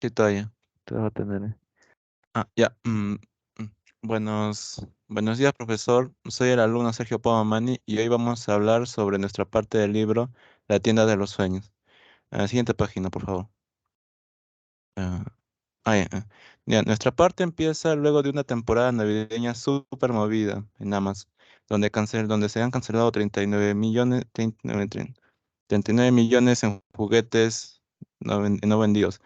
Sí, todavía. Te voy a tener. Ya. Buenos días, profesor. Soy el alumno Sergio Pomamani y hoy vamos a hablar sobre nuestra parte del libro La tienda de los sueños. Siguiente página, por favor. Ah, ya. Ya, nuestra parte empieza luego de una temporada navideña súper movida en Amazon, donde se han cancelado 39 millones, 39 millones en juguetes no vendidos.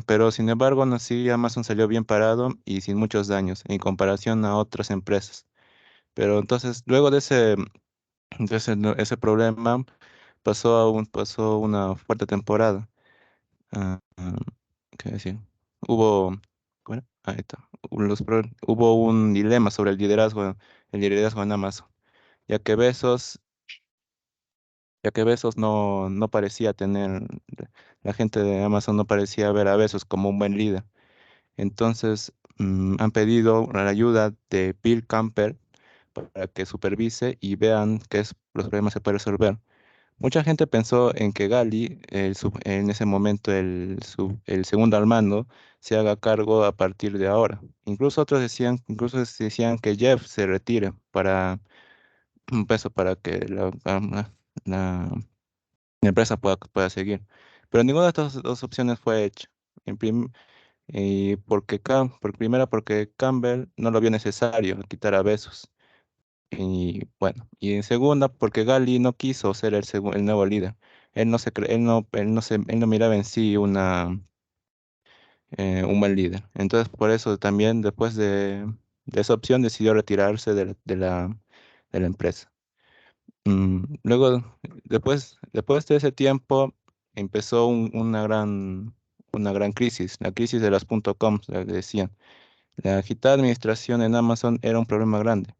Pero sin embargo, aún así Amazon salió bien parado y sin muchos daños en comparación a otras empresas. Pero entonces, luego ese problema, pasó una fuerte temporada. Ah, ¿Qué decir? Hubo, bueno, ahí está. Hubo un dilema sobre el liderazgo en Amazon, ya que Bezos no parecía la gente de Amazon no parecía ver a Bezos como un buen líder. Entonces, han pedido la ayuda de Bill Camper para que supervise y vean los problemas se pueden resolver. Mucha gente pensó en que Gali, en ese momento el segundo al mando, se haga cargo a partir de ahora. Incluso decían que Jeff se retire para un peso para que la empresa pueda seguir. Pero ninguna de estas dos opciones fue hecha. En prim- y primero porque Campbell no lo vio necesario quitar a Besos. Y bueno, y en segunda porque Gali no quiso ser el nuevo líder. Él no miraba en sí un buen líder. Entonces por eso también después de esa opción decidió retirarse de la empresa. Luego, después de ese tiempo, empezó una gran crisis, la crisis de las .com, le decían. La agitada administración en Amazon era un problema grande,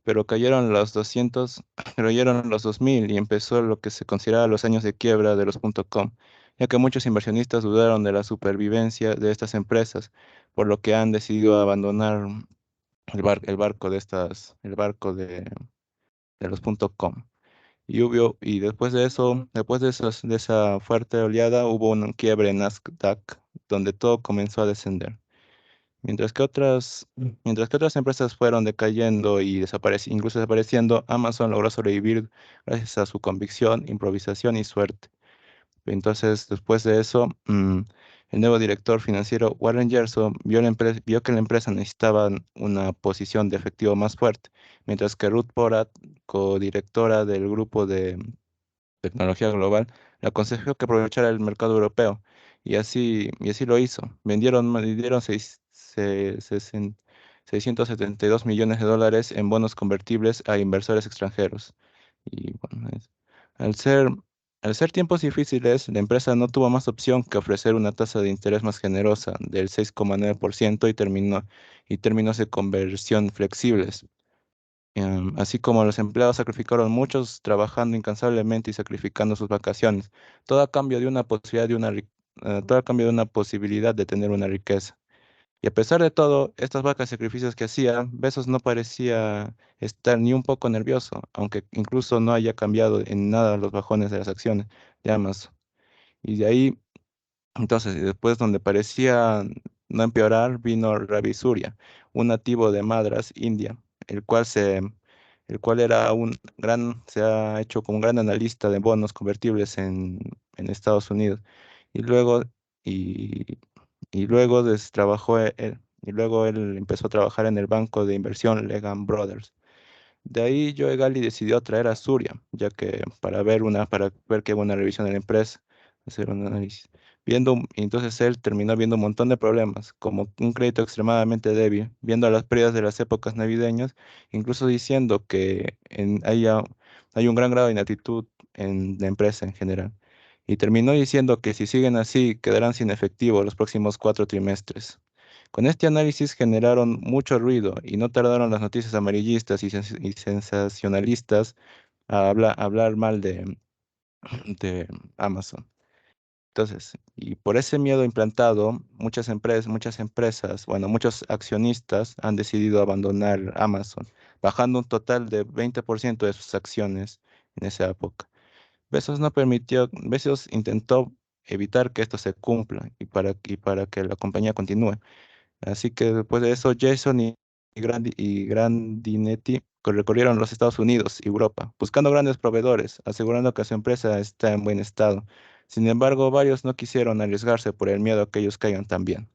pero cayeron los 2000 y empezó lo que se consideraba los años de quiebra de los .com, ya que muchos inversionistas dudaron de la supervivencia de estas empresas, por lo que han decidido abandonar el barco de los .com. Y después de esa fuerte oleada, hubo un quiebre en Nasdaq, donde todo comenzó a descender. Mientras que otras empresas fueron decayendo y incluso desapareciendo, Amazon logró sobrevivir gracias a su convicción, improvisación y suerte. Entonces, después de eso, el nuevo director financiero Warren Gerson vio que la empresa necesitaba una posición de efectivo más fuerte, mientras que Ruth Porat, codirectora del grupo de tecnología global, le aconsejó que aprovechara el mercado europeo, y así lo hizo. Vendieron 672 millones de dólares en bonos convertibles a inversores extranjeros. Y bueno, al ser, al ser tiempos difíciles, la empresa no tuvo más opción que ofrecer una tasa de interés más generosa del 6,9% y términos de conversión flexibles. Así como los empleados sacrificaron muchos trabajando incansablemente y sacrificando sus vacaciones, todo a cambio de una posibilidad todo a cambio de una posibilidad de tener una riqueza. Y a pesar de todo, estas vacas sacrificios que hacía, Besos no parecía estar ni un poco nervioso, aunque incluso no haya cambiado en nada los bajones de las acciones de Amazon. Y de ahí, entonces, y después donde parecía no empeorar, vino Ravi Surya, un nativo de Madras, India, el cual se, el cual se ha hecho como un gran analista de bonos convertibles en Estados Unidos. Y luego, y, y luego y luego él empezó a trabajar en el banco de inversión Legan Brothers. De ahí Joe Gali decidió traer a Surya, ya que para ver que hubo una revisión de la empresa, hacer un análisis. Y entonces él terminó viendo un montón de problemas, como un crédito extremadamente débil, viendo las pérdidas de las épocas navideñas, incluso diciendo que hay un gran grado de inactitud en la empresa en general. Y terminó diciendo que si siguen así, quedarán sin efectivo los próximos 4 trimestres. Con este análisis generaron mucho ruido y no tardaron las noticias amarillistas y sensacionalistas a hablar mal de Amazon. Entonces, y por ese miedo implantado, muchas empresas, bueno, muchos accionistas han decidido abandonar Amazon, bajando un total de 20% de sus acciones en esa época. Bezos intentó evitar que esto se cumpla y para que la compañía continúe. Así que después de eso, Jason y Grandinetti recorrieron los Estados Unidos y Europa, buscando grandes proveedores, asegurando que su empresa está en buen estado. Sin embargo, varios no quisieron arriesgarse por el miedo a que ellos caigan también.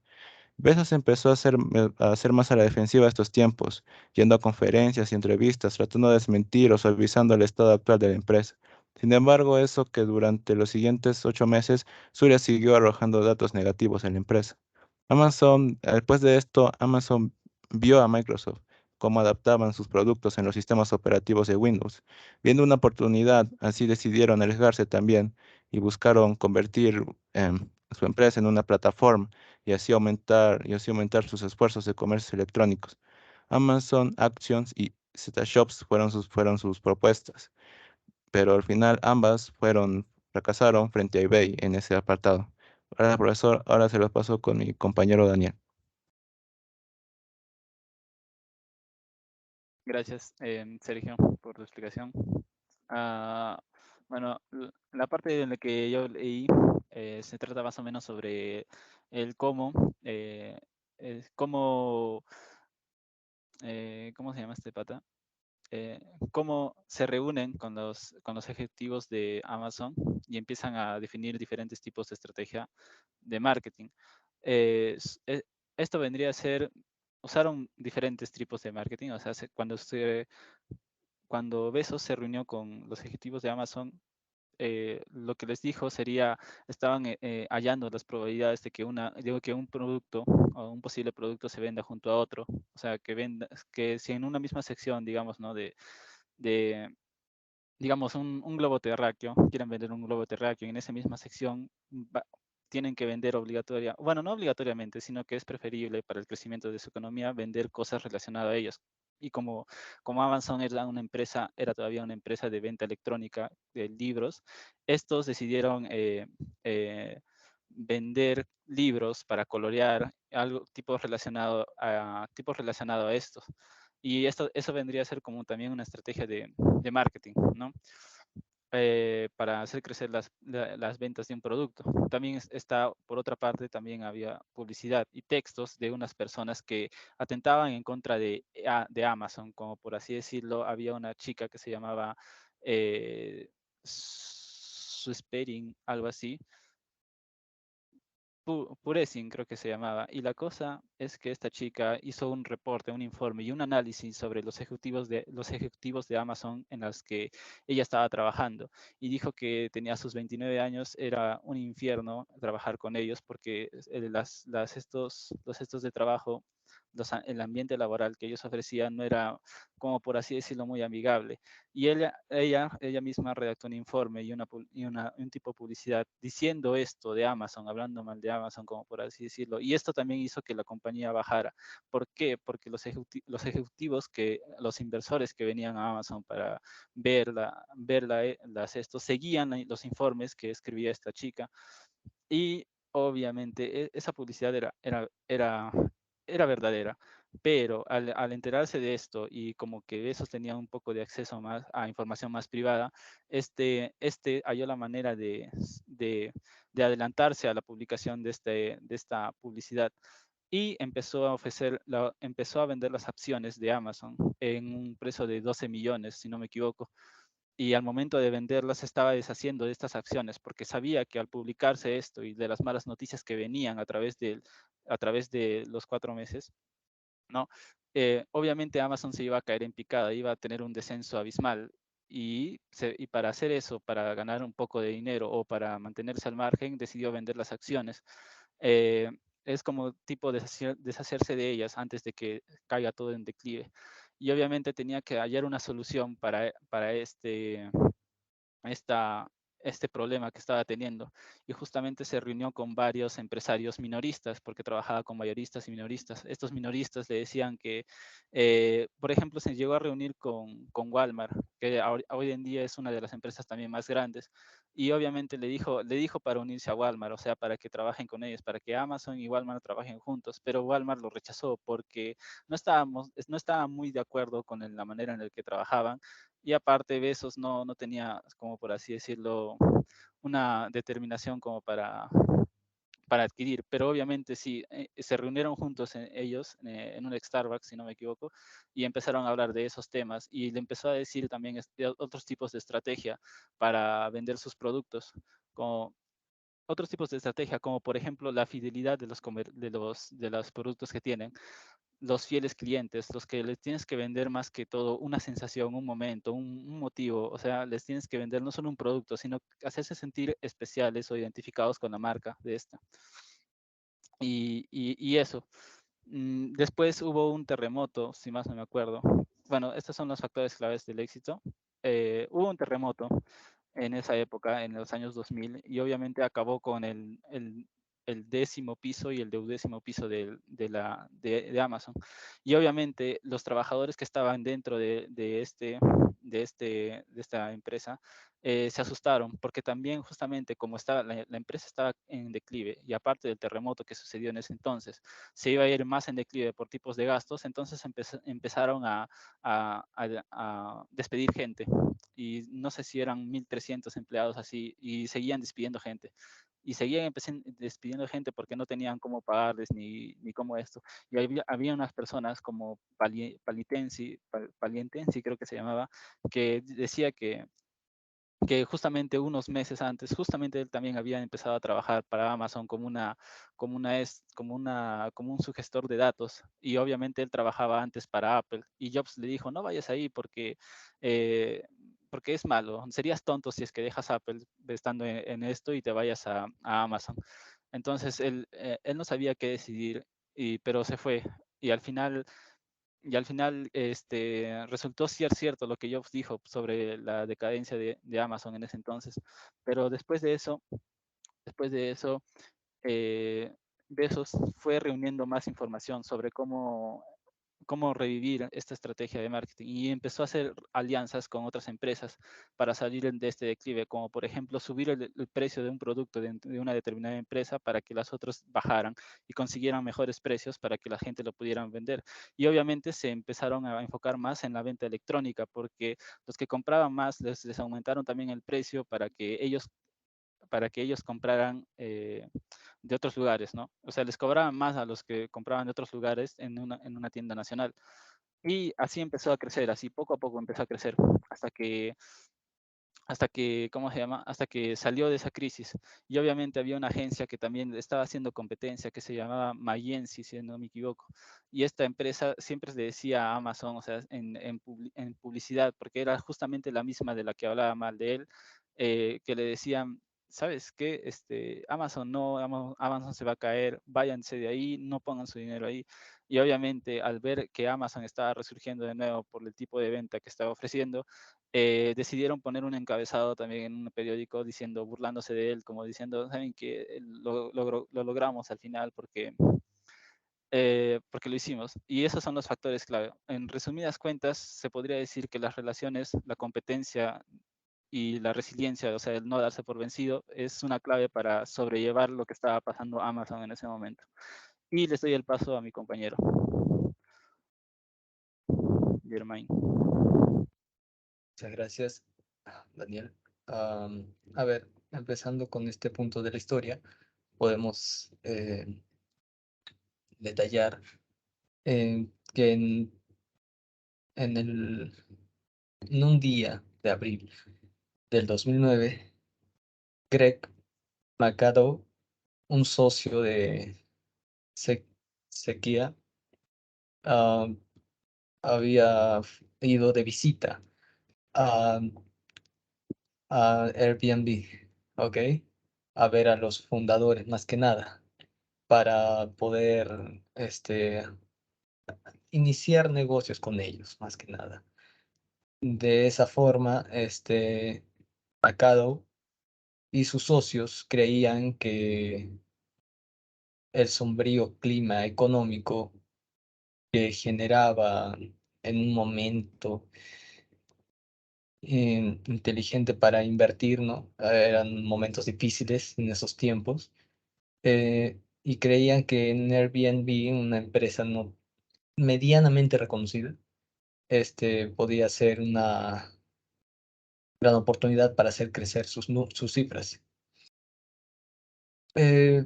Bezos empezó a hacer más a la defensiva estos tiempos, yendo a conferencias y entrevistas, tratando de desmentir o suavizando el estado actual de la empresa. Sin embargo, eso que durante los siguientes 8 meses, Surya siguió arrojando datos negativos en la empresa. Después de esto, Amazon vio a Microsoft cómo adaptaban sus productos en los sistemas operativos de Windows. Viendo una oportunidad, así decidieron arriesgarse también y buscaron convertir su empresa en una plataforma y así aumentar sus esfuerzos de comercios electrónicos. Amazon Actions y ZShops fueron sus propuestas, pero al final ambas fracasaron frente a eBay en ese apartado. Ahora, profesor, ahora se los paso con mi compañero Daniel. Gracias, Sergio, por tu explicación. Ah, bueno, la parte en la que yo leí se trata más o menos sobre el cómo, eh, cómo, ¿cómo se llama este pata? Cómo se reúnen con los ejecutivos de Amazon y empiezan a definir diferentes tipos de estrategia de marketing. Eh, s- eh, Esto vendría a ser, usaron diferentes tipos de marketing, o sea, cuando Bezos se reunió con los ejecutivos de Amazon, lo que les dijo sería, estaban hallando las probabilidades de que un producto o un posible producto se venda junto a otro, o sea, que si en una misma sección, digamos, ¿no? De digamos, un globo terráqueo, quieren vender un globo terráqueo, y en esa misma sección tienen que vender bueno, no obligatoriamente, sino que es preferible para el crecimiento de su economía vender cosas relacionadas a ellos. Y como Amazon era todavía una empresa de venta electrónica de libros, estos decidieron eh, vender libros para colorear, algo tipo relacionado a estos. Y eso vendría a ser como también una estrategia de marketing, ¿no? Para hacer crecer las ventas de un producto. También está, por otra parte, también había publicidad y textos de unas personas que atentaban en contra de Amazon, como por así decirlo, había una chica que se llamaba Suspering, algo así, Puresin creo que se llamaba. Y la cosa es que esta chica hizo un reporte, un informe y un análisis sobre los ejecutivos de Amazon en las que ella estaba trabajando. Y dijo que tenía sus 29 años, era un infierno trabajar con ellos porque estos de trabajo, el ambiente laboral que ellos ofrecían no era, como por así decirlo, muy amigable. Y ella misma redactó un informe un tipo de publicidad diciendo esto de Amazon, hablando mal de Amazon, como por así decirlo. Y esto también hizo que la compañía bajara. ¿Por qué? Porque los inversores que venían a Amazon para estos, seguían los informes que escribía esta chica y obviamente esa publicidad era verdadera, pero al enterarse de esto y como que esos tenían un poco de acceso más a información más privada, este halló la manera de adelantarse a la publicación de esta publicidad y empezó a vender las acciones de Amazon en un precio de 12 millones, si no me equivoco, y al momento de venderlas se estaba deshaciendo de estas acciones porque sabía que al publicarse esto y de las malas noticias que venían a través de los 4 meses, ¿no? Obviamente Amazon se iba a caer en picada, iba a tener un descenso abismal y para hacer eso, para ganar un poco de dinero o para mantenerse al margen, decidió vender las acciones. Eh, es como tipo deshacerse de ellas antes de que caiga todo en declive. Y obviamente tenía que hallar una solución para esta, este problema que estaba teniendo. Y justamente se reunió con varios empresarios minoristas, porque trabajaba con mayoristas y minoristas. Estos minoristas le decían que, por ejemplo, se llegó a reunir con Walmart, que hoy en día es una de las empresas también más grandes, y obviamente le dijo para unirse a Walmart, o sea, para que trabajen con ellos, para que Amazon y Walmart trabajen juntos, pero Walmart lo rechazó porque no estaba muy de acuerdo con la manera en la que trabajaban Y aparte, Bezos no tenía, como por así decirlo, una determinación como para adquirir, pero obviamente sí, se reunieron juntos ellos en un Starbucks, si no me equivoco, y empezaron a hablar de esos temas y le empezó a decir también otros tipos de estrategia para vender sus productos, como otros tipos de estrategia, como por ejemplo la fidelidad de los productos que tienen, los fieles clientes, los que les tienes que vender más que todo una sensación, un momento, un motivo, o sea, les tienes que vender no solo un producto, sino hacerse sentir especiales o identificados con la marca de esta. Y eso. Después hubo un terremoto, si más no me acuerdo. Bueno, estos son los factores claves del éxito. Hubo un terremoto en esa época, en los años 2000, y obviamente acabó con el décimo piso y el duodécimo piso de Amazon. Y obviamente los trabajadores que estaban dentro de esta empresa se asustaron, porque también justamente como la empresa estaba en declive, y aparte del terremoto que sucedió en ese entonces, se iba a ir más en declive por tipos de gastos, entonces empezaron a despedir gente, y no sé si eran 1.300 empleados así, y seguían despidiendo gente. Y seguían despidiendo gente porque no tenían cómo pagarles ni cómo esto. Y había unas personas como Palientensi, creo que se llamaba, que decía que justamente unos meses antes, justamente él también había empezado a trabajar para Amazon como un sugestor de datos, y obviamente él trabajaba antes para Apple, y Jobs le dijo, no vayas ahí eh, porque es malo, serías tonto si es que dejas Apple estando en esto y te vayas a Amazon. Entonces él no sabía qué decidir, pero se fue, y al final resultó ser cierto lo que Jobs dijo sobre la decadencia de Amazon en ese entonces. Pero después de eso, eh, Bezos fue reuniendo más información sobre cómo revivir esta estrategia de marketing, y empezó a hacer alianzas con otras empresas para salir de este declive, como por ejemplo subir el precio de un producto de una determinada empresa para que las otras bajaran y consiguieran mejores precios para que la gente lo pudieran vender. Y obviamente se empezaron a enfocar más en la venta electrónica, porque los que compraban más les aumentaron también el precio para que ellos compraran de otros lugares, ¿no? O sea, les cobraban más a los que compraban de otros lugares en una tienda nacional. Y así empezó a crecer, así poco a poco empezó a crecer, hasta que, ¿cómo se llama? Hasta que salió de esa crisis. Y obviamente había una agencia que también estaba haciendo competencia, que se llamaba Mayensi, si no me equivoco. Y esta empresa siempre le decía a Amazon, o sea, en publicidad, porque era justamente la misma de la que hablaba mal de él, que le decían, ¿sabes qué? Amazon no, Amazon se va a caer, váyanse de ahí, no pongan su dinero ahí. Y obviamente al ver que Amazon estaba resurgiendo de nuevo por el tipo de venta que estaba ofreciendo, decidieron poner un encabezado también en un periódico diciendo, burlándose de él, como diciendo, saben que lo logramos al final porque lo hicimos. Y esos son los factores clave. En resumidas cuentas, se podría decir que las relaciones, la competencia y la resiliencia, o sea, el no darse por vencido, es una clave para sobrellevar lo que estaba pasando Amazon en ese momento. Y les doy el paso a mi compañero, Germain. Muchas gracias, Daniel. A ver, empezando con este punto de la historia, podemos detallar que en el, en un día de abril del 2009, Greg McAdoo, un socio de Se- Sequía, ah, había ido de visita a, a Airbnb, ¿ok? A ver a los fundadores más que nada, para poder iniciar negocios con ellos, más que nada. De esa forma, Mercado y sus socios creían que el sombrío clima económico que generaba en un momento inteligente para invertir, ¿no? Eran momentos difíciles en esos tiempos, y creían que en Airbnb, una empresa no medianamente reconocida, podía ser una gran oportunidad para hacer crecer sus cifras. Eh,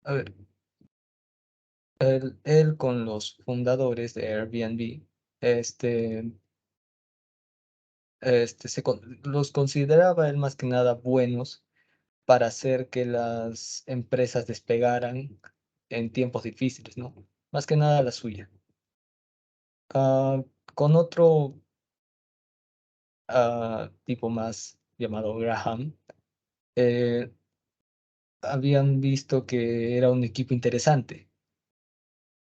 a ver, él con los fundadores de Airbnb, este, los consideraba él más que nada buenos para hacer que las empresas despegaran en tiempos difíciles, ¿no? Más que nada la suya. Ah, con otro tipo más llamado Graham, eh, habían visto que era un equipo interesante.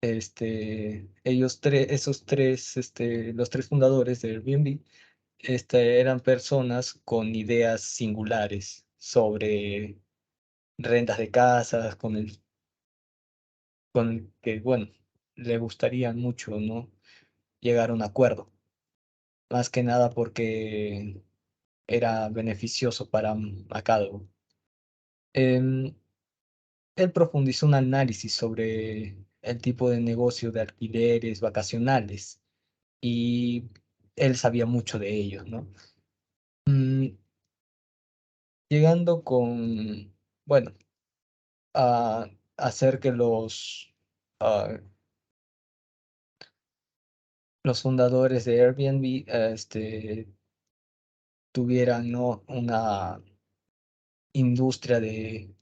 Esos tres, los tres fundadores de Airbnb, eran personas con ideas singulares sobre rentas de casas, con el que, bueno, le gustaría mucho, ¿no? Llegar a un acuerdo, más que nada porque era beneficioso para Macado. Em, Él profundizó un análisis sobre el tipo de negocio de alquileres vacacionales y él sabía mucho de ellos, ¿no? Mm, Llegando bueno, a hacer que ah, los fundadores de Airbnb tuvieran, ¿no? Una industria de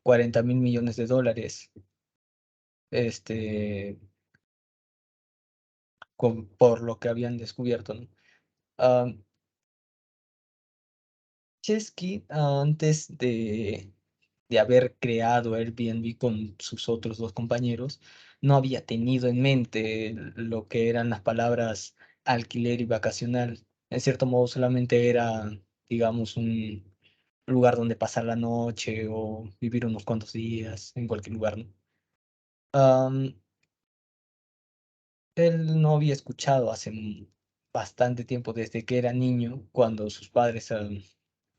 40.000 millones de dólares, este, por lo que habían descubierto, ¿no? Ah, Chesky, antes de haber creado Airbnb con sus otros dos compañeros, no había tenido en mente lo que eran las palabras alquiler y vacacional. En cierto modo, solamente era, digamos, un lugar donde pasar la noche o vivir unos cuantos días en cualquier lugar, ¿no? Am, Él no había escuchado hace bastante tiempo, desde que era niño, cuando sus padres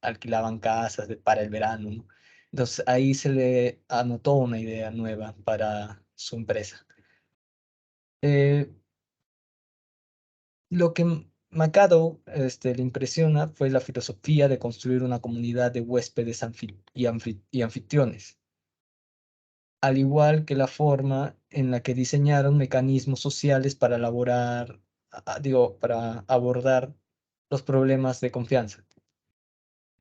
alquilaban casas para el verano, ¿no? Entonces ahí se le anotó una idea nueva para su empresa. Eh, lo que Macado le impresiona fue la filosofía de construir una comunidad de huéspedes y anfitriones, al igual que la forma en la que diseñaron mecanismos sociales para para abordar los problemas de confianza.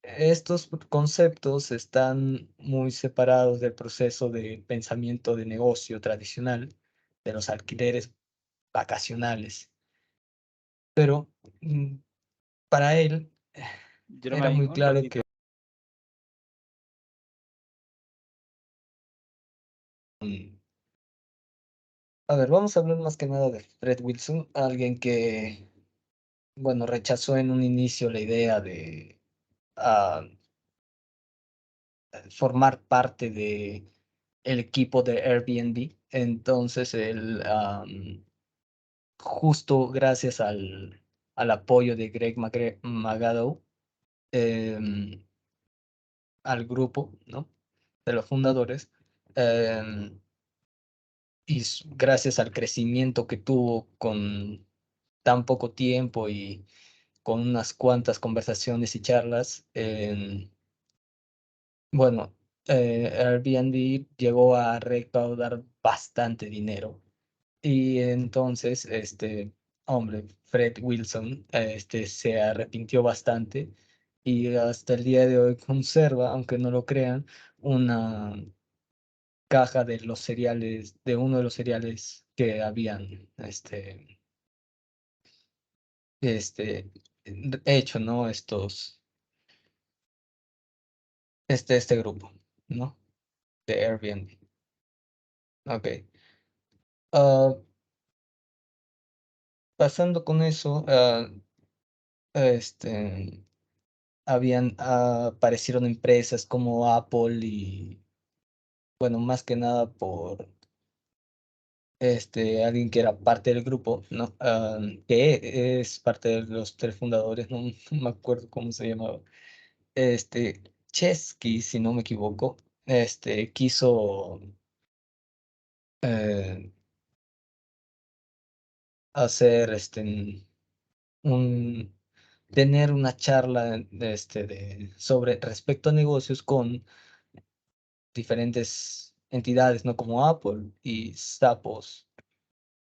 Estos conceptos están muy separados del proceso de pensamiento de negocio tradicional de los alquileres vacacionales, pero para él era Jermaine, muy un claro que... ratito. A ver, vamos a hablar más que nada de Fred Wilson, alguien que, bueno, rechazó en un inicio la idea de ah, formar parte de el equipo de Airbnb. Entonces, él, justo gracias al apoyo de Greg Magado, em, al grupo, ¿no? De los fundadores, em, y gracias al crecimiento que tuvo con tan poco tiempo y con unas cuantas conversaciones y charlas, bueno, Airbnb llegó a recaudar bastante dinero. Y entonces, hombre, Fred Wilson, se arrepintió bastante y hasta el día de hoy conserva, aunque no lo crean, una caja de los cereales, de uno de los cereales que habían, este, hecho, ¿no? Este grupo, ¿no? De Airbnb. Ok. Ah, pasando con eso, este, aparecieron empresas como Apple y, bueno, más que nada por alguien que era parte del grupo, ¿no? Que es parte de los tres fundadores, no, no me acuerdo cómo se llamaba. Chesky, si no me equivoco, quiso eh, hacer un tener una charla sobre respecto a negocios con diferentes entidades, ¿no? Como Apple y Zappos.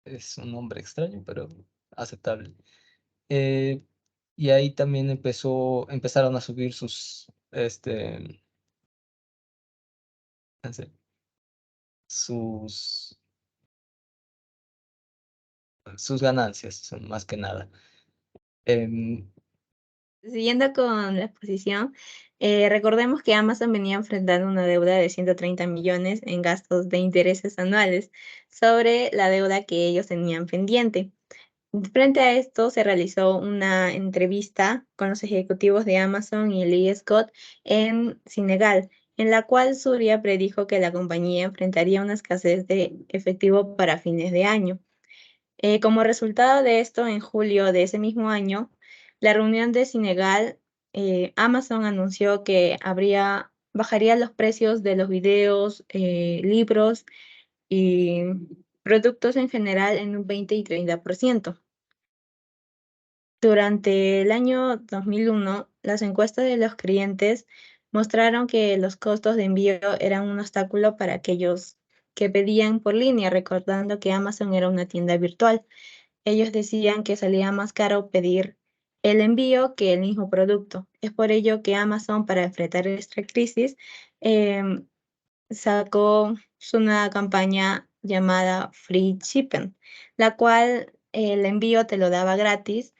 Es un nombre extraño, pero aceptable. Eh, y ahí también empezaron a subir no sé, sus, sus ganancias, más que nada. Em, Siguiendo con la exposición, recordemos que Amazon venía enfrentando una deuda de 130 millones en gastos de intereses anuales sobre la deuda que ellos tenían pendiente. Frente a esto, se realizó una entrevista con los ejecutivos de Amazon y Lee Scott en Senegal, en la cual Surya predijo que la compañía enfrentaría una escasez de efectivo para fines de año. Como resultado de esto, en julio de ese mismo año, la reunión de Senegal, Amazon anunció que bajaría los precios de los videos, libros y productos en general en un 20 y 30%. Durante el año 2001, las encuestas de los clientes mostraron que los costos de envío eran un obstáculo para aquellos que pedían por línea, recordando que Amazon era una tienda virtual. Ellos decían que salía más caro pedir el envío que el mismo producto. Es por ello que Amazon, para enfrentar esta crisis, em, sacó su nueva campaña llamada Free Shipping, la cual el envío te lo daba gratis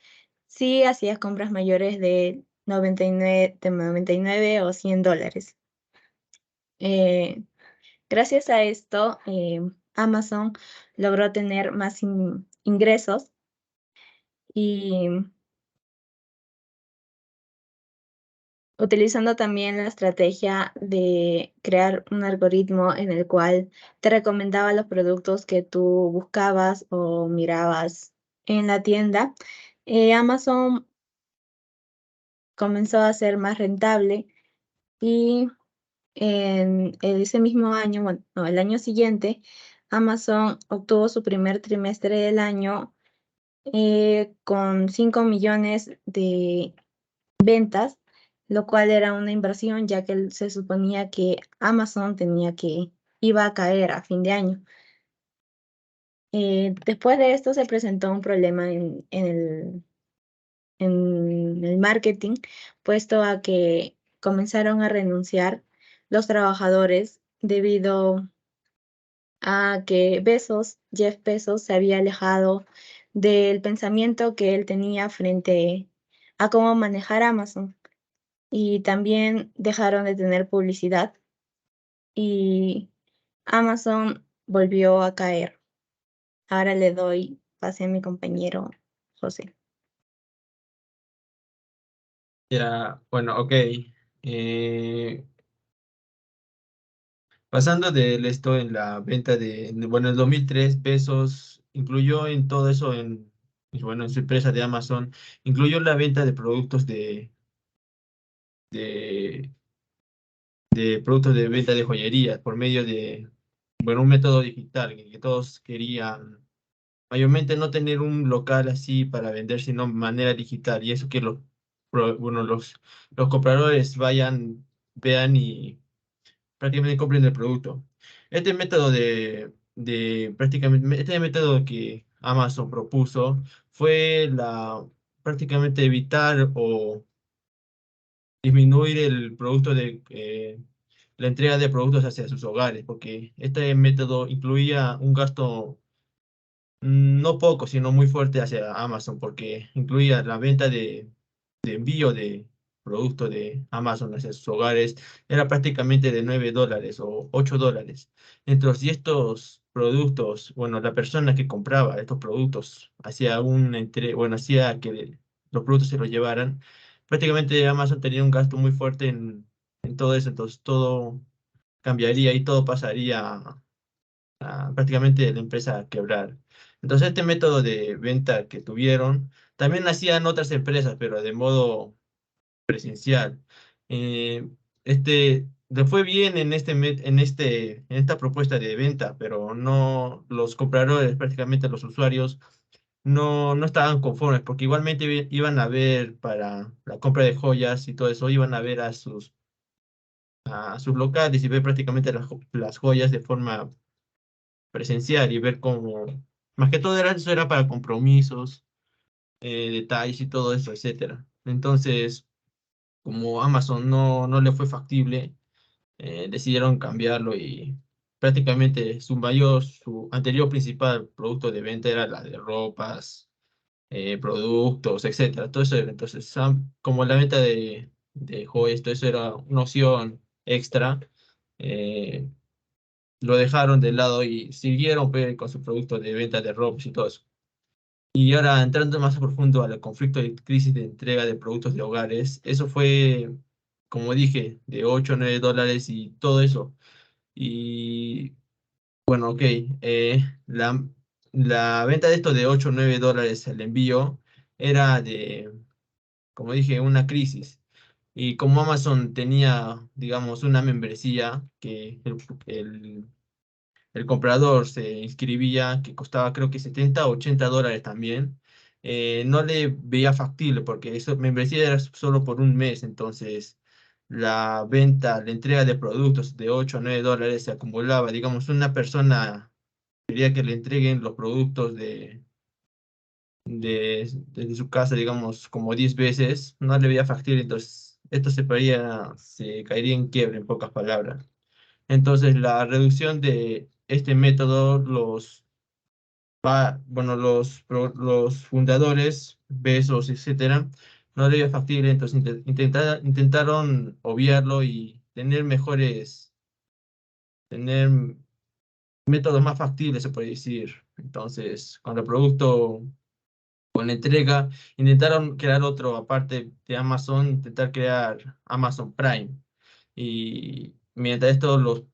si hacías compras mayores de 99 o $100. Eh, Gracias a esto, Amazon logró tener más ingresos y utilizando también la estrategia de crear un algoritmo en el cual te recomendaba los productos que tú buscabas o mirabas en la tienda, Amazon comenzó a ser más rentable y en ese mismo año, bueno, no, el año siguiente, Amazon obtuvo su primer trimestre del año con 5 millones de ventas, lo cual era una inversión, ya que se suponía que Amazon iba a caer a fin de año. Después de esto se presentó un problema en el marketing, puesto a que comenzaron a renunciar los trabajadores debido a que Jeff Bezos, se había alejado del pensamiento que él tenía frente a cómo manejar Amazon. Y también dejaron de tener publicidad y Amazon volvió a caer. Ahora le doy pase a mi compañero José. Ya, bueno, ok. Pasando de esto en la venta bueno, el 2003 pesos, incluyó en todo eso, bueno, en su empresa de Amazon, incluyó la venta de productos de, de productos de venta de joyería por medio bueno, un método digital que todos querían, mayormente no tener un local así para vender, sino de manera digital, y eso que bueno, los compradores vayan, vean y prácticamente compren el producto. Este método que Amazon propuso fue prácticamente evitar o disminuir el producto la entrega de productos hacia sus hogares, porque este método incluía un gasto no poco, sino muy fuerte hacia Amazon, porque incluía la venta de envío de productos de Amazon hacia sus hogares, era prácticamente de $9 o $8. Entonces, si estos productos, bueno, la persona que compraba estos productos bueno, hacía que los productos se los llevaran, prácticamente Amazon tenía un gasto muy fuerte en todo eso, entonces todo cambiaría y todo pasaría prácticamente la empresa a quebrar. Entonces, este método de venta que tuvieron, también hacían otras empresas, pero de modo presencial. Eh, le fue bien en esta propuesta de venta, pero no los compradores, prácticamente los usuarios, no estaban conformes, porque igualmente iban a ver para la compra de joyas y todo eso, iban a ver a sus locales y ver prácticamente las joyas de forma presencial y ver cómo, más que todo eso era para compromisos, detalles y todo eso, etcétera. Entonces, como Amazon no le fue factible, decidieron cambiarlo y prácticamente su anterior principal producto de venta era la de ropas, productos, etcétera. Todo eso entonces, como la venta de joyas, todo eso era una opción extra, eh, lo dejaron de lado y siguieron pues, con su producto de venta de ropas y todo eso. Y ahora entrando más a profundo al conflicto de crisis de entrega de productos de hogares, eso fue, como dije, de 8 a 9 dólares y todo eso. Y bueno, ok, la venta de esto de 8 o 9 dólares el envío era de, como dije, una crisis. Y como Amazon tenía, digamos, una membresía que el el comprador se inscribía, que costaba creo que 70 o 80 dólares también, no le veía factible porque eso membresía era solo por un mes, entonces la entrega de productos de 8 a 9 dólares se acumulaba, digamos, una persona quería que le entreguen los productos desde su casa, digamos, como 10 veces, no le veía factible, entonces esto se caería en quiebra, en pocas palabras. Entonces, la reducción de este método, bueno, los fundadores, Bezos, etcétera, no le era factible, entonces intentaron obviarlo y tener métodos más factibles, se puede decir. Entonces, con el producto, con la entrega, intentaron crear otro, aparte de Amazon, intentar crear Amazon Prime. Y mientras esto, los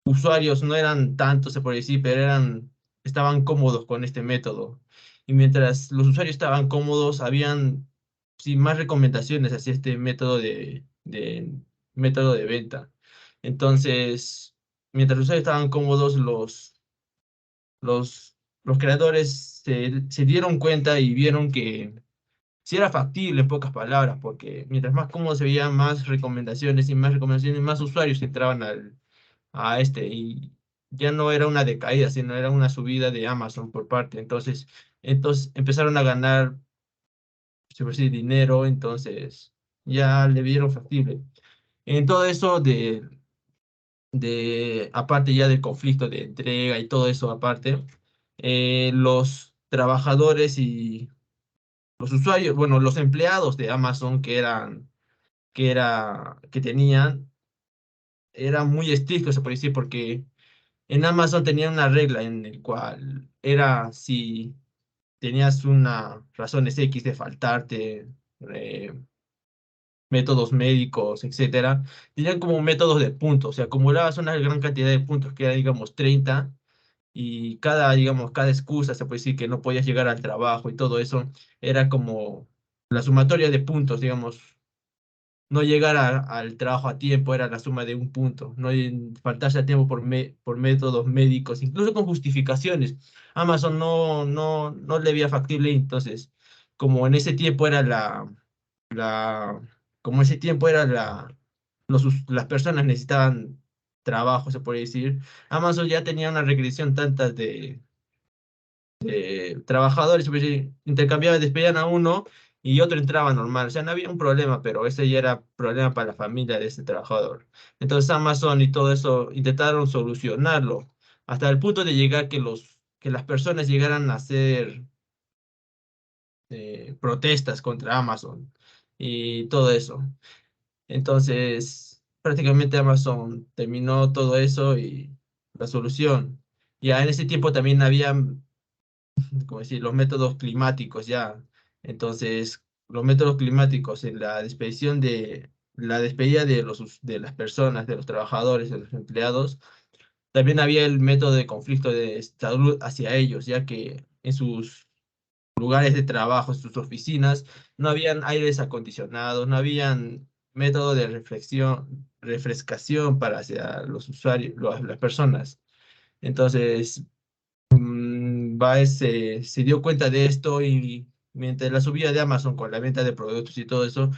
usuarios no eran tantos, se puede decir, pero estaban cómodos con este método. Y mientras los usuarios estaban cómodos, habían sí, más recomendaciones hacia este método de venta. Entonces, mientras los usuarios estaban cómodos, los creadores se dieron cuenta y vieron que sí era factible en pocas palabras, porque mientras más cómodos se veían, más recomendaciones, más usuarios entraban y ya no era una decaída, sino era una subida de Amazon por parte. Entonces empezaron a ganar, se puede decir, dinero, entonces ya le vieron factible. En todo eso aparte ya del conflicto de entrega y todo eso aparte, los trabajadores y los usuarios, bueno, los empleados de Amazon que tenían, eran muy estrictos, se puede decir, porque en Amazon tenían una regla en el cual era si tenías una razones X de faltarte, eh, métodos médicos, etcétera, tenían como métodos de puntos, o sea, acumulabas una gran cantidad de puntos que era, digamos, 30 y digamos, cada excusa, se puede decir que no podías llegar al trabajo y todo eso, era como la sumatoria de puntos, digamos, no llegar al trabajo a tiempo era la suma de un punto, no faltarse a tiempo por métodos médicos, incluso con justificaciones. Amazon no le veía factible, entonces, como en ese tiempo era la, como ese tiempo era las personas necesitaban trabajo, se puede decir, Amazon ya tenía una regresión tanta trabajadores, pues, sí, intercambiaban, despedían a uno y otro entraba normal. O sea, no había un problema, pero ese ya era problema para la familia de ese trabajador. Entonces Amazon y todo eso intentaron solucionarlo hasta el punto de llegar que las personas llegaran a hacer protestas contra Amazon y todo eso. Entonces, prácticamente Amazon terminó todo eso y la solución. Ya en ese tiempo también había como decir, los métodos climáticos ya. Entonces, los métodos climáticos en la despedida de las personas, de los trabajadores, de los empleados, también había el método de conflicto de salud hacia ellos, ya que en sus lugares de trabajo, en sus oficinas, no habían aires acondicionados, no habían método de refrescación para hacia los usuarios, las personas. Entonces, Baez se dio cuenta de esto y mientras la subida de Amazon con la venta de productos y todo eso,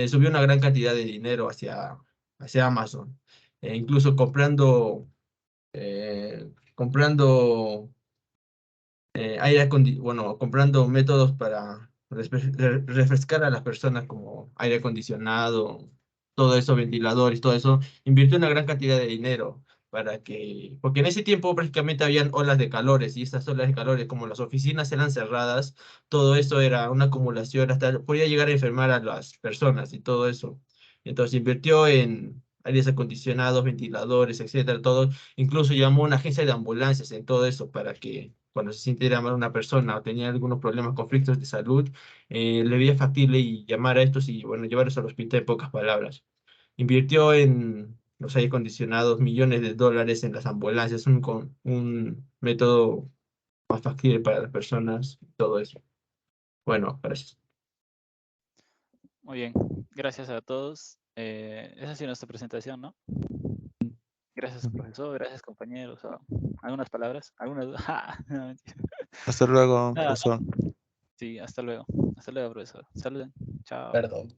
subió una gran cantidad de dinero hacia Amazon. Incluso comprando bueno, comprando métodos para refrescar a las personas como aire acondicionado, todo eso, ventiladores, todo eso, invirtió una gran cantidad de dinero porque en ese tiempo prácticamente habían olas de calores y estas olas de calores, como las oficinas eran cerradas, todo eso era una acumulación, hasta podía llegar a enfermar a las personas y todo eso. Entonces invirtió en aires acondicionados, ventiladores, etcétera, todo. Incluso llamó a una agencia de ambulancias en todo eso para que cuando se sintiera mal una persona o tenía algunos problemas, conflictos de salud, le veía factible y llamar a estos y bueno, llevarlos al hospital en pocas palabras. Invirtió en los aire acondicionados millones de dólares en las ambulancias, un método más factible para las personas, todo eso. Bueno, gracias. Muy bien, gracias a todos. Esa ha sido nuestra presentación, ¿no? Gracias, profesor, gracias, compañeros. ¿Algunas palabras? ¿Algunas? No, mentira. Hasta luego, Nada, profesor. sí, hasta luego. Hasta luego, profesor. Saluden. Chao. Perdón.